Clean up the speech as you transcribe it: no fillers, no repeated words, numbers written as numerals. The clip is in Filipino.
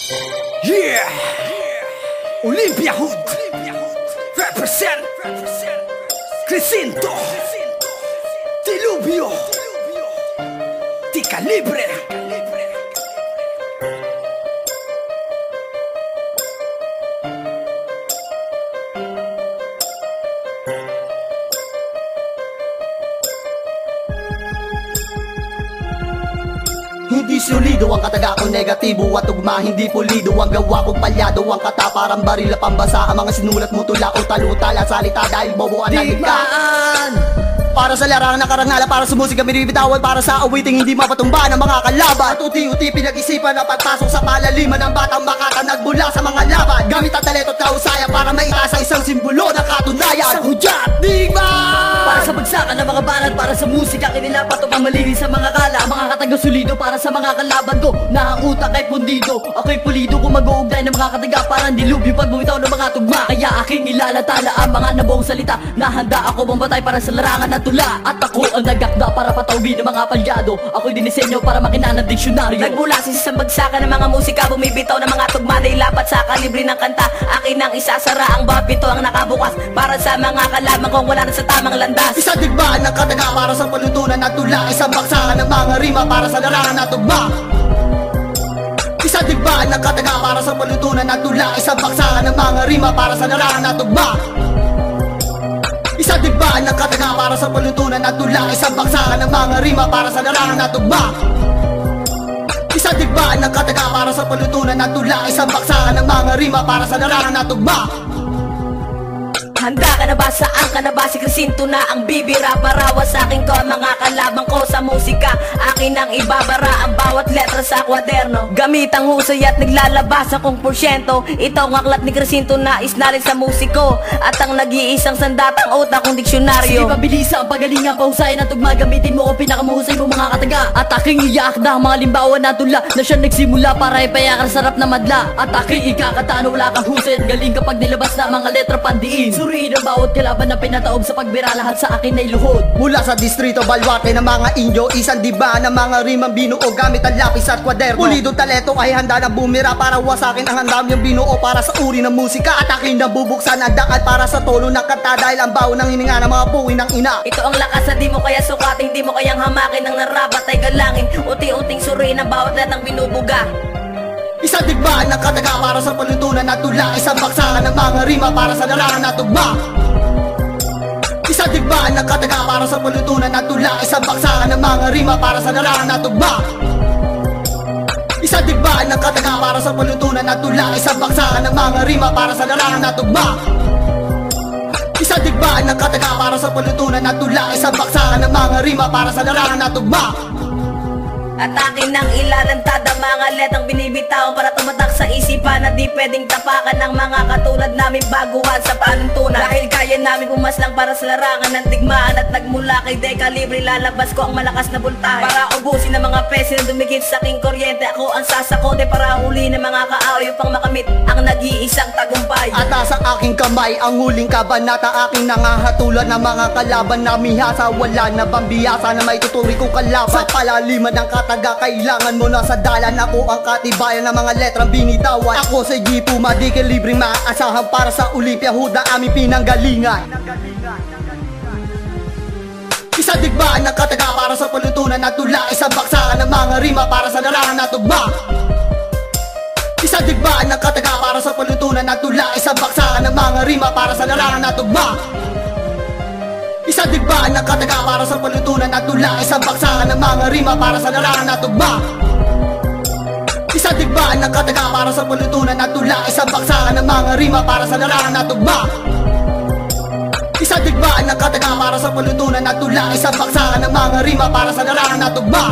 Yeah! Olympia Hood! Represent! Crisinto! Dilubyo! Di Calibre! Hindi solido ang kataga ko, negatibo at tugma. Hindi pulido ang gawa ko, palyado ang kata. Parang barila pambasa ang mga sinulat mo, tula o talutala. Salita dahil bobo ang nalika. Para sa larangan ng karangala, para sa musika binibitawan, para sa awiting hindi mapatumba ng mga kalaban. At uti-uti pinag-isipan na pagpasok sa palaliman ng batang makata nagmula sa mga laban. Gamit ang talento at kahusayan para maitasa isang simbolo ng katunayan. Sa hudyat, digma! Para sa bagsakan ng mga banat, para sa musika kinilapat o pamalinis sa mga kala. Mga kataga solido para sa mga kalaban ko, na ang utak ay pundido. Ako'y pulido kung mag-uugnay ng mga kataga, parang dilubyo pag bumitaw ng mga tugma. Kaya aking ilalatala ang mga nabuong salita, na handa ako mambatay para sa larangan at tula. At ako ang nagakda para patawin ng mga palyado. Ako'y dinisenyo para makina ng diksyonaryo. Nagmula sa isang bagsakan ng mga musika, bumibitaw ng mga tugma na ilapat sa kalibre ng kanta. Akin ang isasara ang bawat pito ang nakabukas, para sa mga kalaban kong wala na sa tamang landas. Isang digmaan ng kataga para sa palutunan at tula. Isang baksakan ng mga rima para sa larangan at tugma. Isang digmaan ng kataga para sa palutunan at tula. Isang baksakan ng mga rima para sa larangan at tugma. Isang digmaan ng kataga para sa palutunan at tula. Isang baksakan ng mga rima para sa larangan at tugma. Isang digmaan ng kataga para sa palutunan at tula. Isang baksakan ng mga rima para sa larangan at tugma. Handa ka na ba? Saan ka na ba? Si Crisinto na ang bibira. Parawas sa akin ko ang mga kalaban ko sa musika. Akin ang ibabara ang bawat letra sa kwaderno. Gamit ang husay at naglalabas ang kung porsyento. Ito ang aklat ni Crisinto na isnalin sa musiko, at ang nag-iisang sandatang utak kong diksyonaryo. Sige pabilisa ang pagalingan, pahusayan at tugma. Gamitin mo kung pinakamuhusay mo mga kataga. At aking iyaakda ang mga limbawa na tula, na siya nagsimula para ipayakar sarap na madla. At aking ikakataan wala kang husay at galing kapag nilabas na mga letra pandiin. Suriin ang bawat kalaban na pinataob sa pagbira, lahat sa akin ay luhod. Mula sa distrito Balwarte ng mga inyo, isang diba ng mga rimang binuo gamit ang lapis at kwaderno. Pulido talento ay handa na bumira para wasakin ang handam yung binuo para sa uri ng musika. At akin na bubuksan ang daan para sa tono ng kanta, dahil ang baon ng hininga ng mga puwi ng ina. Ito ang lakas na di mo kaya sukating, di mo kayang hamakin ng narabat ay galangin. Unti-unting suriin ang bawat latang binubuga. Isang digmaan ng kataga para sa palutunan at tula. Isang baksakan ng mga rima para sa larangan at tugma. Isang digmaan ng kataga para sa palutunan at tula. Isang baksakan ng mga rima para sa larangan at tugma. Isang digmaan ng kataga para sa palutunan at tula. Isang baksakan ng mga rima para sa larangan at tugma. Isang digmaan ng kataga para sa palutunan at tula. Isang baksakan ng mga rima para sa larangan at tugma. At akin ang ilalantad ang mga letang binibitawan para tumatak sa isipan, na di pwedeng tapakan ng mga katulad namin baguhan sa panuntunan. Dahil kaya namin pumaslang para sa larangan ng digmaan, at nagmula kay De Calibre lalabas ko ang malakas na bultahe para ubusin ng mga pesi na dumikit sa aking kuryente. Ako ang sasakote para huli ng mga kaaway upang makamit ang nag-iisang tagumpay. At sa aking kamay ang huling kabanata, aking nangahatulan ng mga kalaban na mihasa. Wala na bang biyasa na may tuturi kong kalaban? Sa palaliman ng kataga kailangan mo na sa dalan. Ako ang katibayan ng mga letrang binitawan. Ako sa Gipuma, di kalibreng maaasahan para sa Olympia Hood na aming pinanggalingan. Isang digmaan ng kataga para sa palutunan at tula. Isang baksakan ng mga rima para sa larangan at tugma. Isang digmaan ng kataga para sa palutunan at tula. Isang baksakan ng mga rima para sa larangan at tugma. Isang digmaan ng kataga para sa palutunan at tula. Isang baksakan ng mga rima para sa larangan at tugma. Isang digmaan ng kataga para sa palutunan at tula. Isang baksakan ng mga rima para sa larangan at tugma. Isang digmaan ng kataga para sa palutunan at tula. Isang baksakan ng mga rima para sa larangan at tugma.